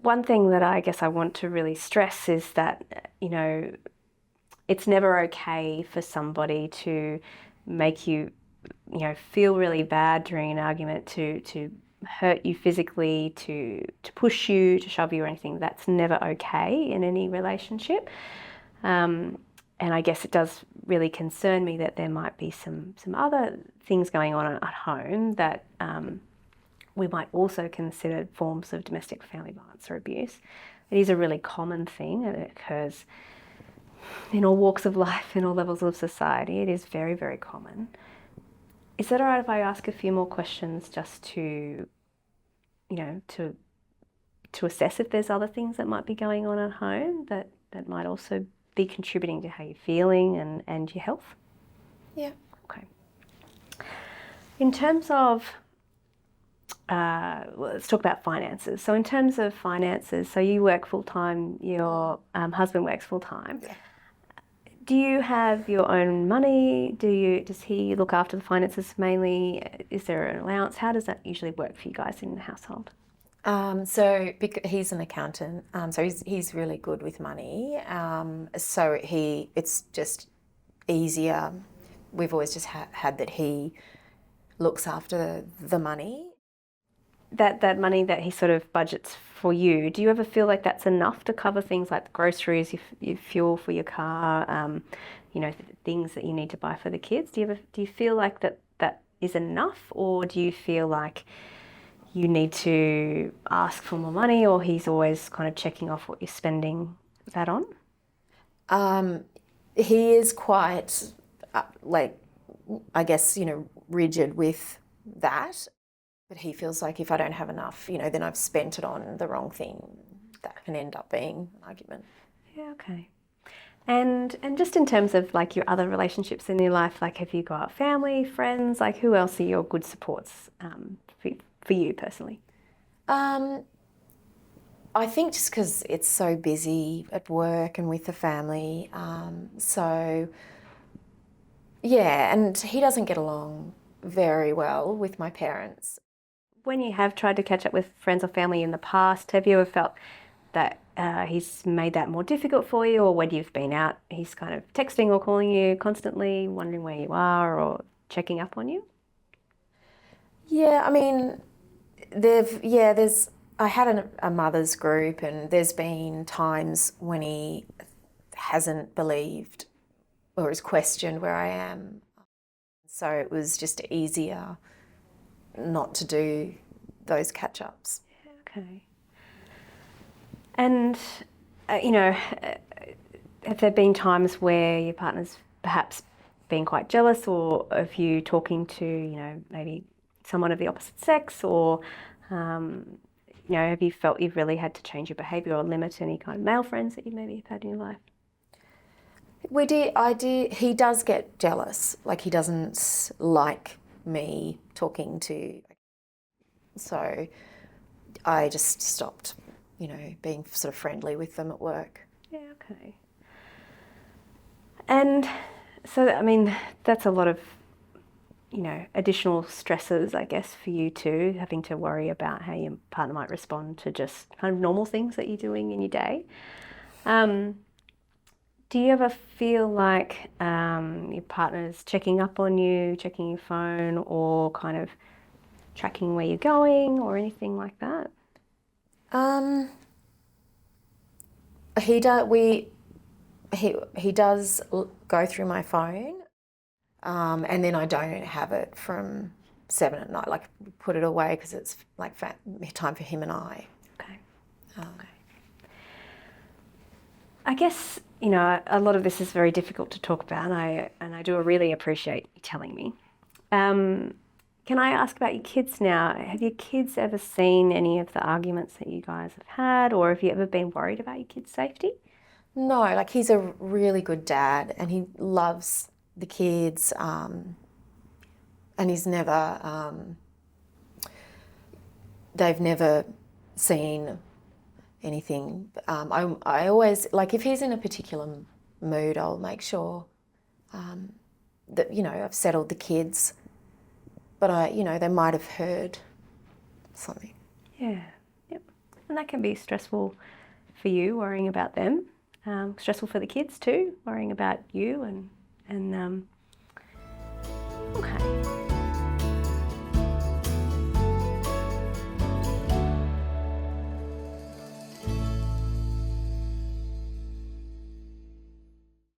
one thing that I guess I want to really stress is that, it's never okay for somebody to make you, feel really bad during an argument, to hurt you physically, to push you, to shove you or anything. That's never okay in any relationship. And I guess it does really concern me that there might be some other things going on at home that we might also consider forms of domestic family violence or abuse. It is a really common thing and it occurs in all walks of life, in all levels of society. It is very, very common. Is it all right if I ask a few more questions just to, to assess if there's other things that might be going on at home that might also be contributing to how you're feeling and your health? Yeah. Okay. In terms of, let's talk about finances. So in terms of finances, so you work full-time, your husband works full-time. Yeah. Do you have your own money? Does he look after the finances mainly? Is there an allowance? How does that usually work for you guys in the household? So he's an accountant, so he's really good with money. So it's just easier. We've always just had that he looks after the money. That money that he sort of budgets for you, do you ever feel like that's enough to cover things like groceries, your fuel for your car, things that you need to buy for the kids? Do you feel like that is enough, or do you feel like you need to ask for more money, or he's always kind of checking off what you're spending that on? He is quite, I guess, rigid with that. But he feels like if I don't have enough, then I've spent it on the wrong thing. That can end up being an argument. Yeah, okay. And just in terms of like your other relationships in your life, like have you got family, friends, like who else are your good supports for you personally? I think just because it's so busy at work and with the family. So, yeah, and he doesn't get along very well with my parents. When you have tried to catch up with friends or family in the past, have you ever felt that he's made that more difficult for you, or when you've been out, he's kind of texting or calling you constantly, wondering where you are or checking up on you? Yeah, I mean, I had a mother's group, and there's been times when he hasn't believed or has questioned where I am. So it was just easier not to do those catch-ups. Okay. And, have there been times where your partner's perhaps been quite jealous, or of you talking to, maybe someone of the opposite sex, or, have you felt you've really had to change your behaviour or limit any kind of male friends that you maybe have had in your life? I did. He does get jealous. Like, he doesn't like me talking to. So I just stopped, being sort of friendly with them at work. Yeah, okay. And so, I mean, that's a lot of, additional stresses, I guess, for you too, having to worry about how your partner might respond to just kind of normal things that you're doing in your day. Do you ever feel like your partner's checking up on you, checking your phone, or kind of tracking where you're going or anything like that? He does. He does go through my phone, and then I don't have it from 7 at night. Like, put it away because it's like time for him and I. Okay. Okay. I guess, a lot of this is very difficult to talk about, and I do really appreciate you telling me. Can I ask about your kids now? Have your kids ever seen any of the arguments that you guys have had, or have you ever been worried about your kids' safety? No, like, he's a really good dad, and he loves the kids, and he's never. They've never seen anything. I always, like, if he's in a particular mood, I'll make sure that, I've settled the kids, but they might have heard something. Yeah. Yep. And that can be stressful for you, worrying about them. Stressful for the kids too, worrying about you and okay.